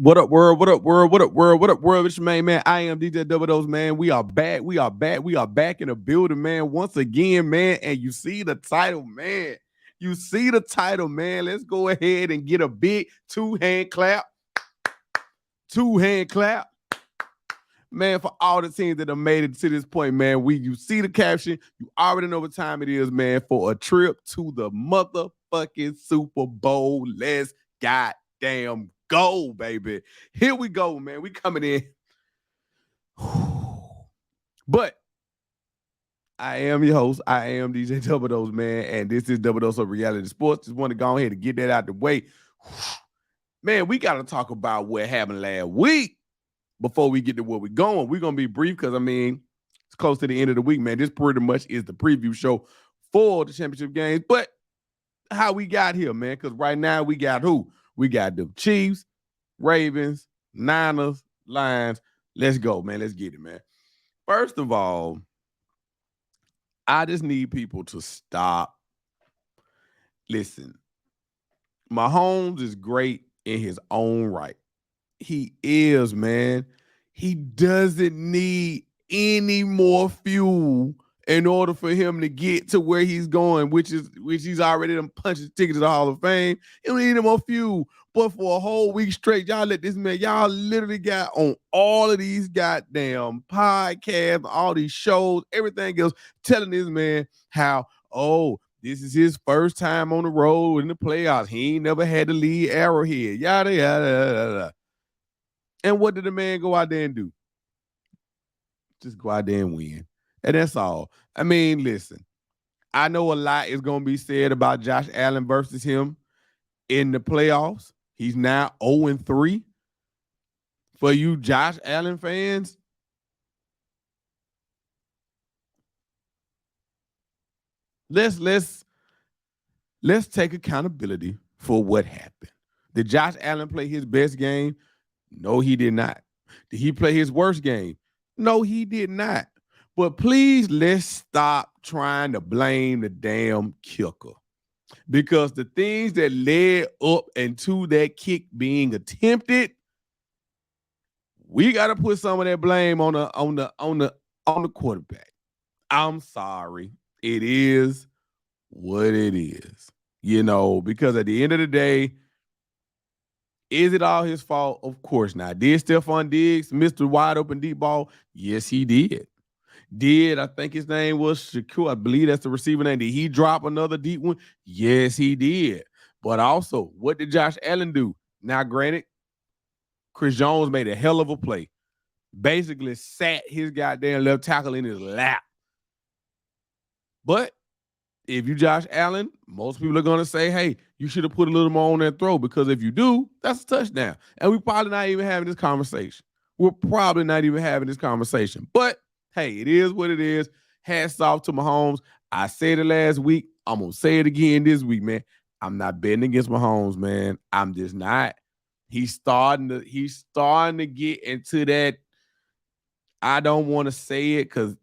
What up, world? What up, world? What up, world? What up, world? It's your man. I am DJ Double Dose, man. We are back. We are back. We are back in the building, man. Once again, man. And you see the title, man. You see the title, man. Let's go ahead and get a big two-hand clap. Two-hand clap. Man, for all the teams that have made it to this point, man. You see the caption. You already know what time it is, man, for a trip to the motherfucking Super Bowl. Let's goddamn go, baby. Here we go, man. We coming in. But I am your host. I am DJ Double Dose, man. And this is Double Dose of Reality Sports. Just want to go ahead and get that out the way. Man, we got to talk about what happened last week before we get to where we're going. We're going to be brief because, I mean, it's close to the end of the week, man. This pretty much is the preview show for the championship games. But how we got here, man, because right now we got who? We got the Chiefs, Ravens, Niners, Lions. Let's go, man. Let's get it, man. First of all, I just need people to stop. Listen, Mahomes is great in his own right. He is, man. He doesn't need any more fuel in order for him to get to where he's going, which he's already done punched his ticket to the Hall of Fame. He don't need any more fuel. But for a whole week straight, y'all let this man, y'all literally got on all of these goddamn podcasts, all these shows, everything else, telling this man how, oh, this is his first time on the road in the playoffs. He ain't never had to lead Arrowhead. Yada, yada, yada, yada. And what did the man go out there and do? Just go out there and win. And that's all. I mean, listen, I know a lot is going to be said about Josh Allen versus him in the playoffs. He's now 0-3. For you Josh Allen fans, let's take accountability for what happened. Did Josh Allen play his best game? No, he did not. Did he play his worst game? No, he did not. But please, let's stop trying to blame the damn kicker. Because the things that led up into that kick being attempted, we got to put some of that blame on the quarterback. I'm sorry. It is what it is. You know, because at the end of the day, is it all his fault? Of course not. Did Stephon Diggs miss the wide open deep ball? Yes, he did. I think his name was Shakur. I believe that's the receiver name. Did he drop another deep one? Yes, he did. But also, what did Josh Allen do? Now, granted, Chris Jones made a hell of a play. Basically sat his goddamn left tackle in his lap. But if you Josh Allen, most people are going to say, hey, you should have put a little more on that throw, because if you do, that's a touchdown. And we're probably not even having this conversation. But hey, it is what it is. Hats off to Mahomes. I said it last week. I'm going to say it again this week, man. I'm not betting against Mahomes, man. I'm just not. He's starting to get into that. I don't want to say it because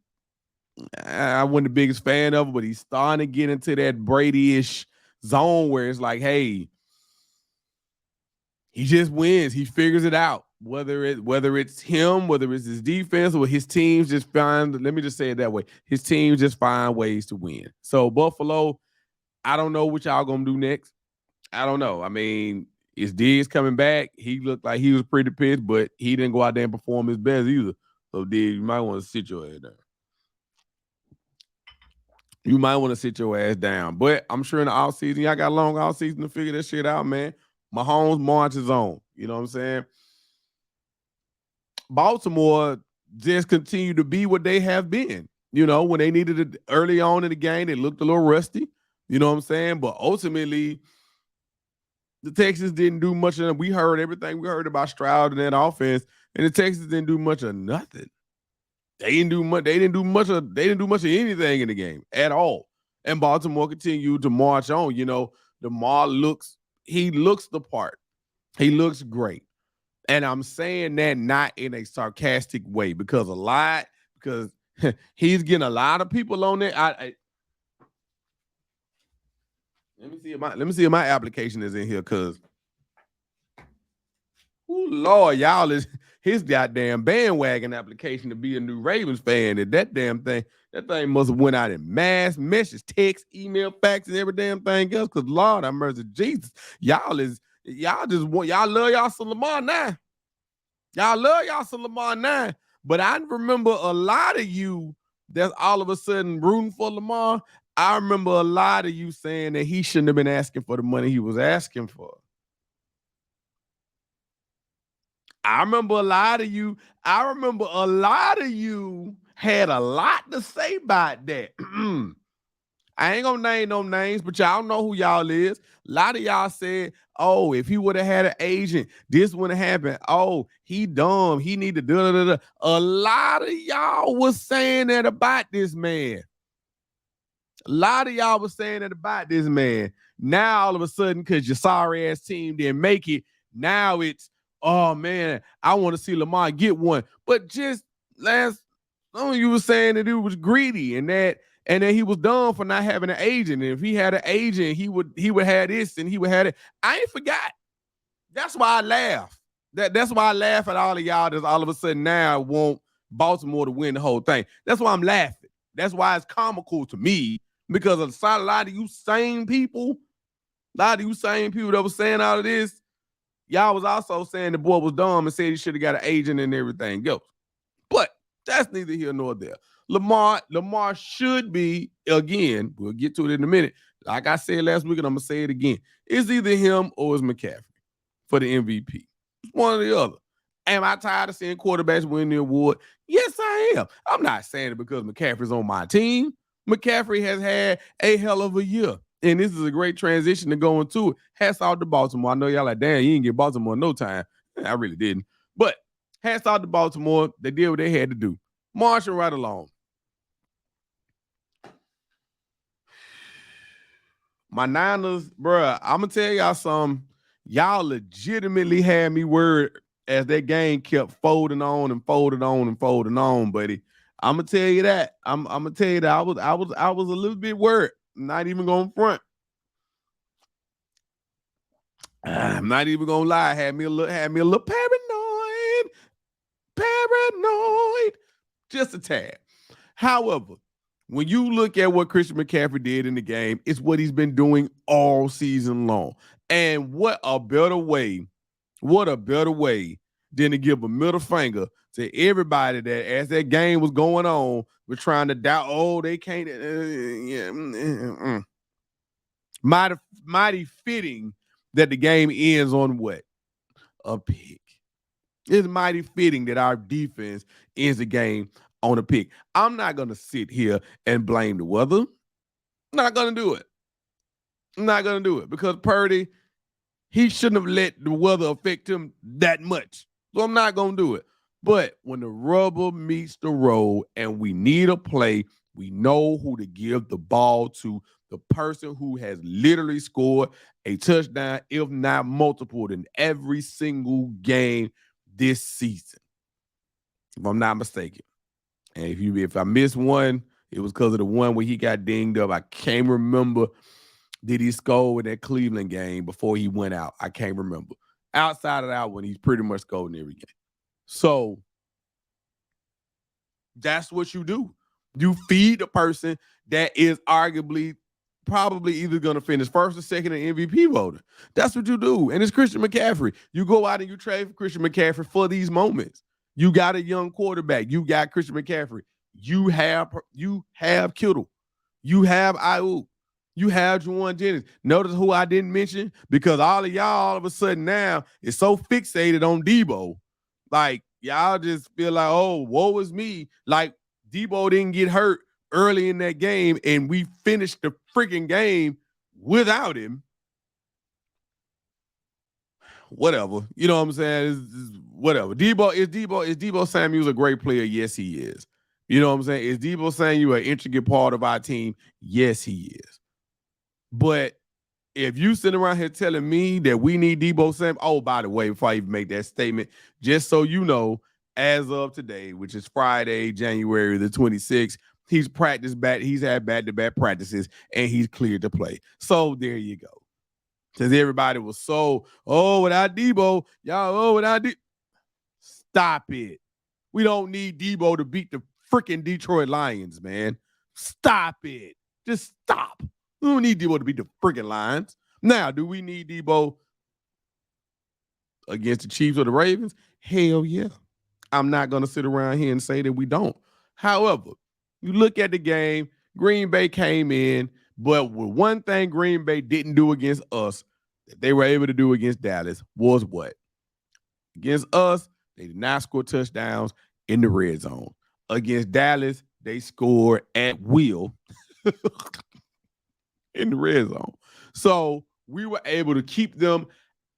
I wasn't the biggest fan of it, but he's starting to get into that Brady-ish zone where it's like, hey, he just wins. He figures it out. Whether it's him, whether it's his defense, or his teams just find, let me just say it that way, his teams just find ways to win. So Buffalo, I don't know what y'all gonna do next. I don't know. I mean, is Diggs coming back? He looked like he was pretty pissed, but he didn't go out there and perform his best either. So Diggs, you might want to sit your head down. You might want to sit your ass down. But I'm sure in the offseason, y'all got a long offseason to figure this shit out, man. Mahomes marches on. You know what I'm saying? Baltimore just continue to be what they have been. You know, when they needed it early on in the game, they looked a little rusty. You know what I'm saying? But ultimately, the Texans didn't do much of it. We heard everything we heard about Stroud and that offense, and the Texans didn't do much of nothing. They didn't do much of anything in the game at all. And Baltimore continued to march on. You know, DeMar looks the part. He looks great. And I'm saying that not in a sarcastic way, because he's getting a lot of people on there. Let me see if my application is in here, because Ooh, Lord, y'all is his goddamn bandwagon application to be a new Ravens fan. And that thing must have went out in mass message, text, email, fax, and every damn thing else. Cause Lord, I mercy Jesus, y'all love y'all some Lamar now. Y'all love y'all some Lamar now. But I remember a lot of you that's all of a sudden rooting for Lamar. I remember a lot of you saying that he shouldn't have been asking for the money he was asking for. I remember a lot of you had a lot to say about that. I ain't gonna name no names, but y'all know who y'all is. A lot of y'all said, oh, if he would have had an agent, this wouldn't have happened. Oh, he dumb. He need to do. A lot of y'all was saying that about this man. A lot of y'all was saying that about this man. Now, all of a sudden, because your sorry ass team didn't make it, now it's, oh man, I want to see Lamar get one. But just some of you was saying that he was greedy and that he was dumb for not having an agent. And if he had an agent, he would have this and he would have it. I ain't forgot. That's why I laugh. That's why I laugh at all of y'all that's all of a sudden now want Baltimore to win the whole thing. That's why I'm laughing. That's why it's comical to me, because a lot of you same people that was saying all of this, y'all was also saying the boy was dumb and said he should have got an agent and everything else. But that's neither here nor there. Lamar should be, again, we'll get to it in a minute. Like I said last week, and I'm going to say it again. It's either him or it's McCaffrey for the MVP. It's one or the other. Am I tired of seeing quarterbacks win the award? Yes, I am. I'm not saying it because McCaffrey's on my team. McCaffrey has had a hell of a year. And this is a great transition to go into it. Hats off to Baltimore. I know y'all like, damn, you didn't get Baltimore no time. I really didn't. But hats off to Baltimore. They did what they had to do. Marching right along. My Niners, bruh, I'm going to tell y'all something. Y'all legitimately had me worried as that game kept folding on and folding on and folding on, buddy. I'm gonna tell you that. I'm gonna tell you that I was a little bit worried. Not even gonna front. I'm not even gonna lie. Had me a little paranoid, just a tad. However, when you look at what Christian McCaffrey did in the game, it's what he's been doing all season long. And what a better way than to give a middle finger to everybody that as that game was going on, was trying to doubt, oh, they can't. Mighty fitting that the game ends on what? A pick. It's mighty fitting that our defense ends the game on a pick. I'm not going to sit here and blame the weather. I'm not going to do it because Purdy, he shouldn't have let the weather affect him that much. So I'm not going to do it. But when the rubber meets the road and we need a play, we know who to give the ball to. The person who has literally scored a touchdown, if not multiple, in every single game this season, if I'm not mistaken. And if I missed one, it was because of the one where he got dinged up. I can't remember. Did he score in that Cleveland game before he went out? I can't remember. Outside of that one, he's pretty much scored in every game. So that's what you do. You feed the person that is arguably probably either going to finish first or second in MVP voting. That's what you do. And it's Christian McCaffrey. You go out and you trade for Christian McCaffrey for these moments. You got a young quarterback. You got Christian McCaffrey. You have Kittle. You have Ayuk. You have Juwan Jennings. Notice who I didn't mention, because all of y'all all of a sudden now is so fixated on Debo. Like, y'all just feel like, oh, woe is me. Like, Debo didn't get hurt early in that game, and we finished the freaking game without him. Whatever. You know what I'm saying? It's whatever. Is Debo Samuel's a great player? Yes, he is. You know what I'm saying? Is Debo Samuel an intricate part of our team? Yes, he is. But if you sit around here telling me that we need Debo Samuel, oh, by the way, before I even make that statement, just so you know, as of today, which is Friday, January the 26th, he's practiced back. He's had back-to-back practices, and he's cleared to play. So there you go. Since everybody was so, without Debo, y'all, without Debo. Stop it. We don't need Debo to beat the freaking Detroit Lions, man. Stop it. Just stop. We don't need Debo to beat the freaking Lions. Now, do we need Debo against the Chiefs or the Ravens? Hell yeah. I'm not going to sit around here and say that we don't. However, you look at the game, Green Bay came in, but with one thing Green Bay didn't do against us that they were able to do against Dallas was what? Against us, they did not score touchdowns in the red zone. Against Dallas, they scored at will in the red zone. So we were able to keep them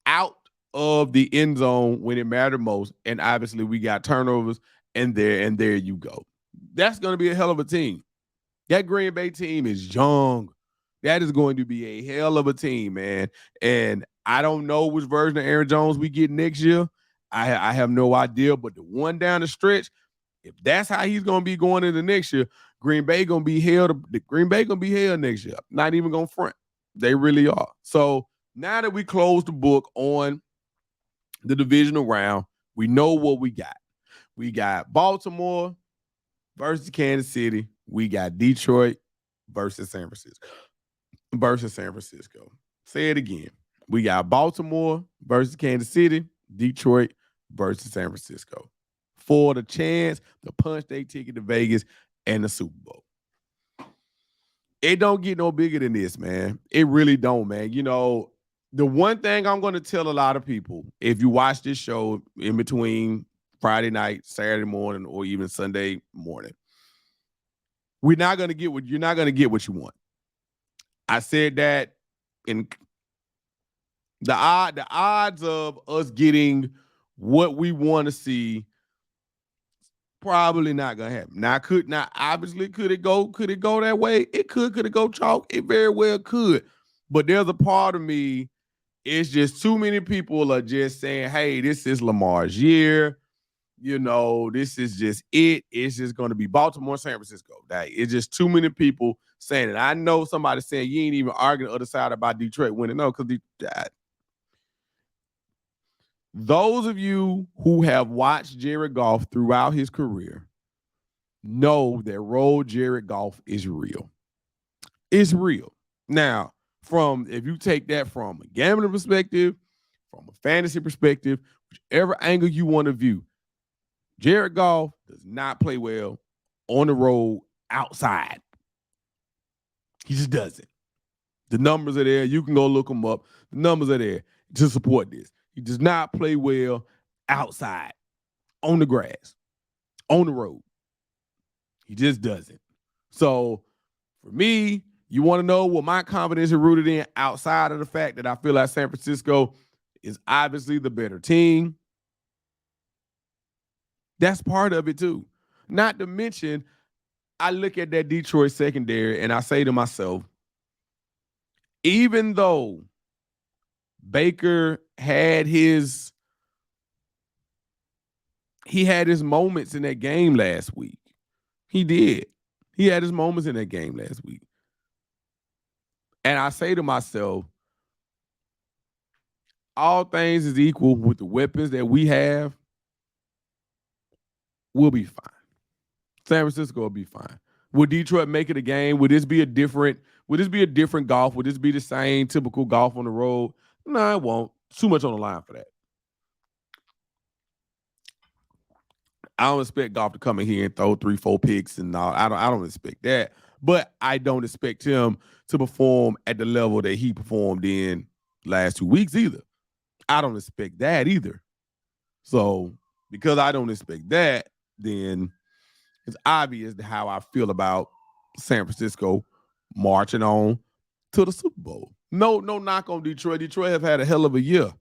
out of the end zone when it mattered most. And obviously we got turnovers, and there you go. That's going to be a hell of a team. That Green Bay team is young. That is going to be a hell of a team, man. And I don't know which version of Aaron Jones we get next year. I have no idea, but the one down the stretch, if that's how he's going to be going into next year, Green Bay going to be held next year. Not even going to front. They really are. So now that we closed the book on the divisional round, we know what we got. We got Baltimore versus Kansas City. We got Detroit versus San Francisco. Say it again. We got Baltimore versus Kansas City, Detroit versus San Francisco. For the chance to punch their ticket to Vegas and the Super Bowl. It don't get no bigger than this, man. It really don't, man. You know, the one thing I'm going to tell a lot of people, if you watch this show in between Friday night, Saturday morning, or even Sunday morning, you're not going to get what you want. I said that in the odds of us getting what we want to see, probably not gonna happen. Obviously, could it go that way? It could it go chalk? It very well could. But there's a part of me, it's just too many people are just saying, hey, this is Lamar's year. You know, this is just it. It's just going to be Baltimore, San Francisco. It's just too many people saying it. I know somebody saying you ain't even arguing the other side about Detroit winning. No, because those of you who have watched Jared Goff throughout his career know that road Jared Goff is real. It's real. Now, if you take that from a gambling perspective, from a fantasy perspective, whichever angle you want to view, Jared Goff does not play well on the road outside. He just doesn't. The numbers are there. You can go look them up. The numbers are there to support this. He does not play well outside, on the grass, on the road. He just doesn't. So for me, you want to know what my confidence is rooted in outside of the fact that I feel like San Francisco is obviously the better team. That's part of it too. Not to mention, I look at that Detroit secondary and I say to myself, even though Baker had his moments in that game last week. He did. He had his moments in that game last week. And I say to myself, all things is equal with the weapons that we have, we'll be fine. San Francisco will be fine. Will Detroit make it a game? Would this be a different golf? Would this be the same typical golf on the road? No, it won't. Too much on the line for that. I don't expect Goff to come in here and throw 3-4 picks and all. I don't expect that. But I don't expect him to perform at the level that he performed in last 2 weeks either. I don't expect that either. So because I don't expect that, then it's obvious how I feel about San Francisco marching on to the Super Bowl. No knock on Detroit. Detroit have had a hell of a year.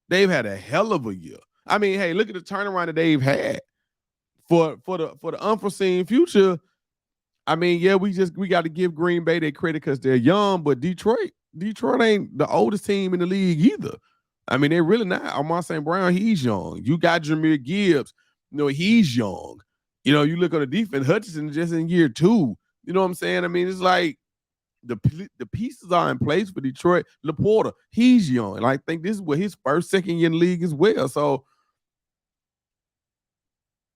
They've had a hell of a year. I mean, hey, look at the turnaround that they've had. For the unforeseen future, I mean, yeah, we got to give Green Bay their credit because they're young, but Detroit ain't the oldest team in the league either. I mean, they're really not. Amon St. Brown, he's young. You got Jahmyr Gibbs, he's young. You look on the defense, Hutchinson just in year 2. You know what I'm saying? I mean, it's like the pieces are in place for Detroit. Laporta, he's young, and I think this is what his first, second year in the league as well. So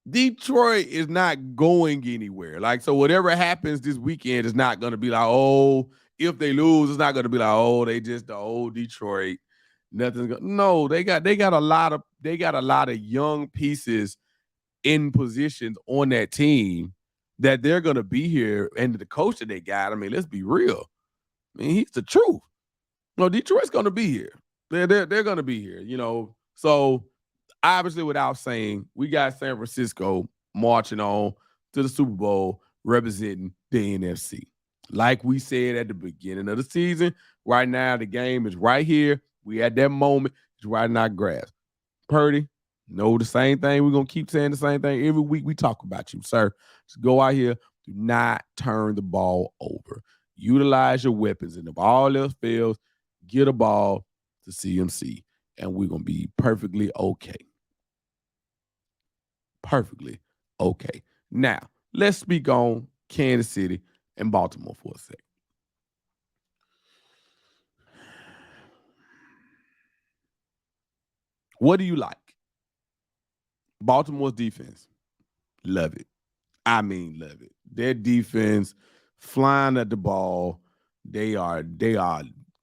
Detroit is not going anywhere. Like, so whatever happens this weekend is not going to be like, oh, if they lose, it's not going to be like, oh, they just the old Detroit. Nothing's going. No, they got a lot of young pieces in positions on that team that they're going to be here. And the coach that they got, I mean, let's be real. I mean, he's the truth. No, Detroit's going to be here. They're going to be here. So obviously, without saying, we got San Francisco marching on to the Super Bowl representing the NFC. Like we said at the beginning of the season, right now the game is right here. We at that moment. It's right in our grasp. Purdy, know the same thing. We're going to keep saying the same thing every week we talk about you, sir. Just go out here. Do not turn the ball over. Utilize your weapons. And if all else fails, get a ball to CMC. And we're going to be perfectly okay. Perfectly okay. Now, let's speak on Kansas City and Baltimore for a second. What do you like? Baltimore's defense. Love it. I mean, love it. Their defense flying at the ball. They are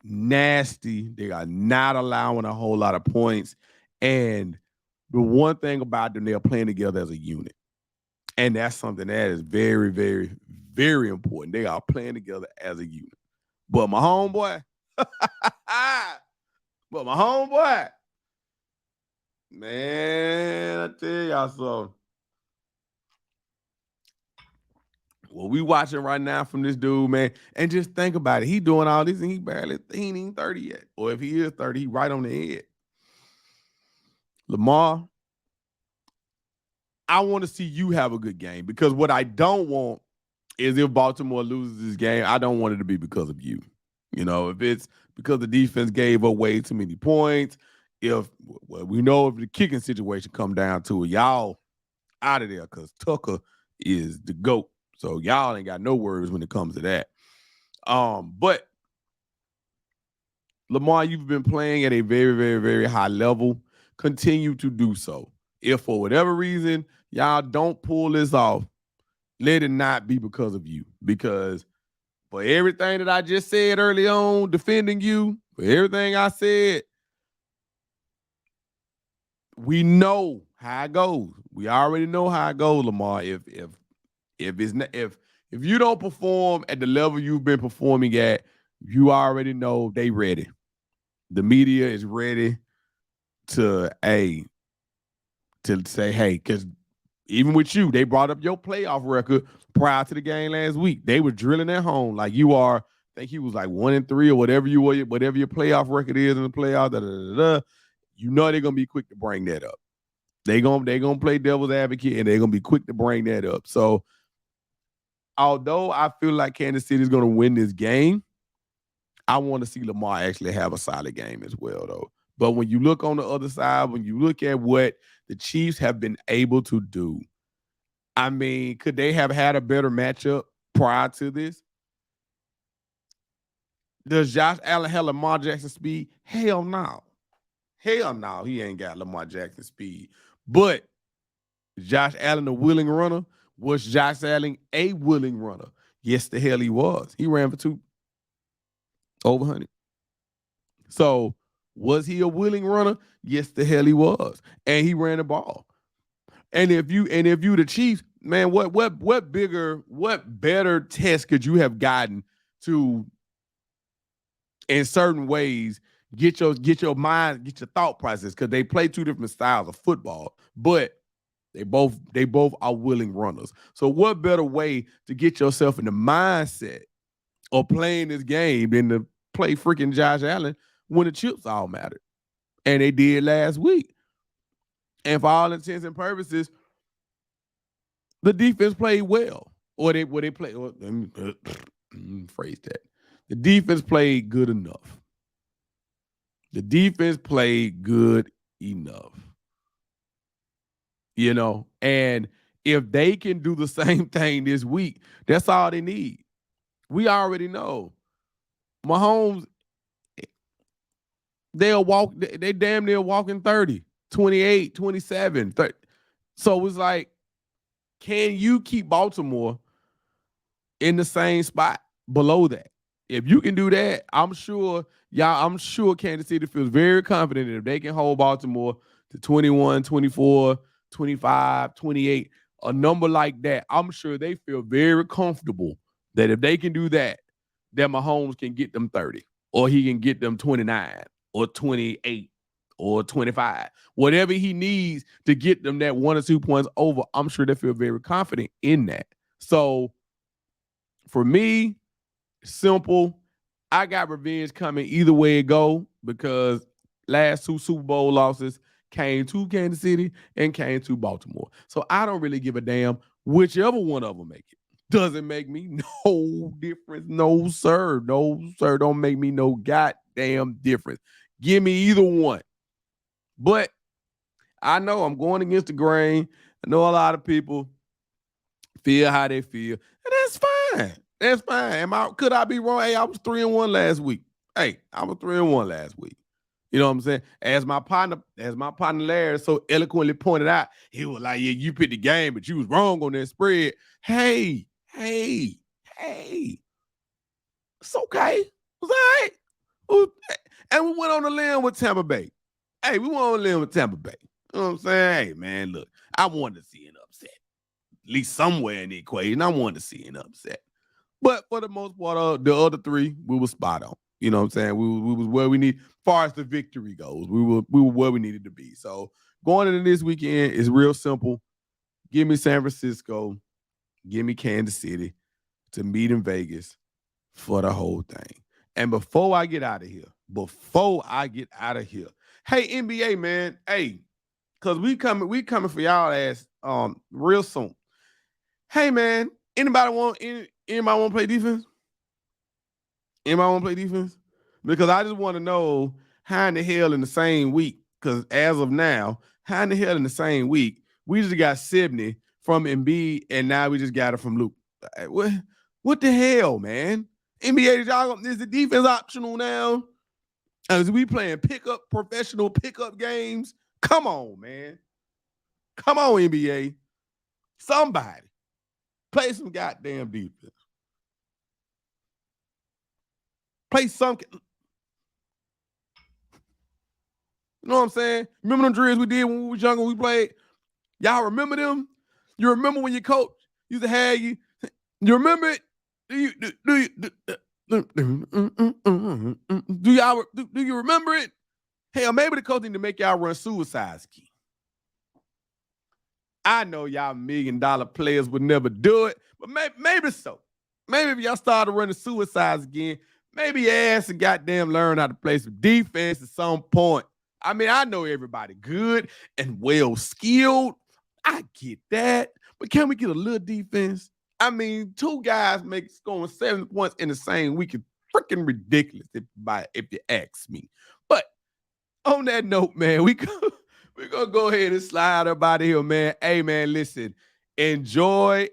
nasty. They are not allowing a whole lot of points. And the one thing about them, they are playing together as a unit. And that's something that is very, very, very important. They are playing together as a unit. But my homeboy, man, I tell y'all so. What we watching right now from this dude, man, and just think about it. He doing all this and he ain't even 30 yet. Or if he is 30, he right on the head. Lamar, I want to see you have a good game because what I don't want is if Baltimore loses this game, I don't want it to be because of you. If it's because the defense gave up way too many points, we know if the kicking situation come down to it, y'all out of there because Tucker is the GOAT. So y'all ain't got no worries when it comes to that. But Lamar, you've been playing at a very, very, very high level. Continue to do so. If for whatever reason y'all don't pull this off, let it not be because of you. Because for everything that I just said early on, defending you, for everything I said, we know how it goes. We already know how it goes, Lamar. If you don't perform at the level you've been performing at, you already know they ready. The media is ready to say, hey, because even with you, they brought up your playoff record prior to the game last week. They were drilling at home like you are. I think he was like 1-3 or whatever whatever your playoff record is in the playoffs. You know they're gonna be quick to bring that up. They're gonna play devil's advocate and they're gonna be quick to bring that up. So although I feel like Kansas City is gonna win this game, I want to see Lamar actually have a solid game as well, though. But when you look on the other side, when you look at what the Chiefs have been able to do, I mean, could they have had a better matchup prior to this? Does Josh Allen have Lamar Jackson speed? Hell no. Hell no, he ain't got Lamar Jackson speed. But Josh Allen a willing runner? Was Josh Allen a willing runner? Yes, the hell he was. He ran for over 100. So was he a willing runner? Yes, the hell he was. And he ran the ball. And if you the Chiefs, man, what better test could you have gotten to, in certain ways, get your mind, get your thought process, because they play two different styles of football, but they both are willing runners. So what better way to get yourself in the mindset of playing this game than to play freaking Josh Allen when the chips all mattered? And they did last week. And for all intents and purposes, the defense played well. Or they played, let me phrase that. The defense played good enough. The defense played good enough. And if they can do the same thing this week, that's all they need. We already know Mahomes, they'll walk, they damn near walking 30, 28, 27, 30. So it's like, can you keep Baltimore in the same spot below that? If you can do that, I'm sure Kansas City feels very confident that if they can hold Baltimore to 21, 24, 25, 28, a number like that, I'm sure they feel very comfortable that if they can do that, that Mahomes can get them 30, or he can get them 29 or 28 or 25. Whatever he needs to get them that 1 or 2 points over, I'm sure they feel very confident in that. So for me, simple. I got revenge coming either way it go, because last 2 Super Bowl losses came to Kansas City and came to Baltimore. So I don't really give a damn whichever one of them make it. Doesn't make me no difference. No, sir. No, sir. Don't make me no goddamn difference. Give me either one. But I know I'm going against the grain. I know a lot of people feel how they feel, and that's fine. That's fine. Could I be wrong? Hey, I was 3-1 last week. Hey, I was 3-1 last week. You know what I'm saying? As my partner Larry so eloquently pointed out, he was like, "Yeah, you picked the game, but you was wrong on that spread." Hey, it's okay. It's all right. And we went on the limb with Tampa Bay. Hey, we went on the limb with Tampa Bay. You know what I'm saying? Hey, man, look, I wanted to see an upset. At least somewhere in the equation, I wanted to see an upset. But for the most part, the other 3, we were spot on. You know what I'm saying? We was where we need, as far as the victory goes. We were where we needed to be. So going into this weekend is real simple. Give me San Francisco. Give me Kansas City to meet in Vegas for the whole thing. And before I get out of here, hey, NBA, man, hey, because we coming for y'all ass real soon. Hey, man, anybody want to play defense? Anybody want to play defense? Because I just want to know how in the hell in the same week, because as of now, how in the hell in the same week, we just got 70 from Embiid, and now we just got it from Luke. What the hell, man? NBA, is the defense optional now? As we playing professional pickup games? Come on, man. Come on, NBA. Somebody. Play some goddamn defense. Play some. You know what I'm saying? Remember them drills we did when we was younger, we played? Y'all remember them? You remember when your coach used to have you? You remember it? Do you remember it? Hell, maybe the coach need to make y'all run suicide ski. I know y'all $1 million players would never do it, but maybe so. Maybe if y'all started running suicides again, maybe your ass and goddamn learn how to play some defense at some point. I mean, I know everybody good and well skilled. I get that. But can we get a little defense? I mean, 2 guys scoring 7 points in the same week is freaking ridiculous if you ask me. But on that note, man, we're going to go ahead and slide up out of here, man. Hey, man, listen, enjoy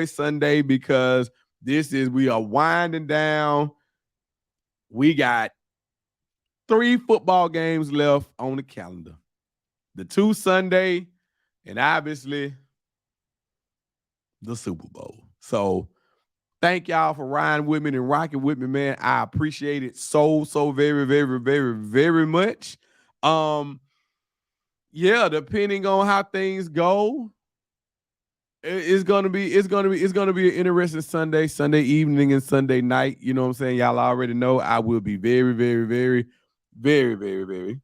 Sunday, because we are winding down. We got 3 football games left on the calendar. The 2 Sunday, and obviously the Super Bowl. So thank y'all for riding with me and rocking with me, man. I appreciate it so very, very, very, very much. Yeah, depending on how things go, it's gonna be an interesting Sunday evening and Sunday night. You know what I'm saying? Y'all already know I will be very, very, very, very, very, very,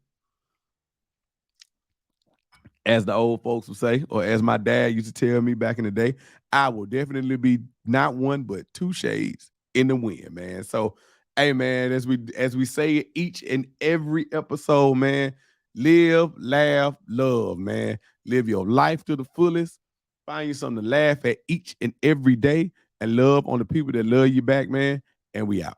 as the old folks would say, or as my dad used to tell me back in the day, I will definitely be not 1 but 2 shades in the wind, man. So, hey, man, as we say each and every episode, man, live, laugh, love, man. Live your life to the fullest. Find you something to laugh at each and every day, and love on the people that love you back, man. And we out.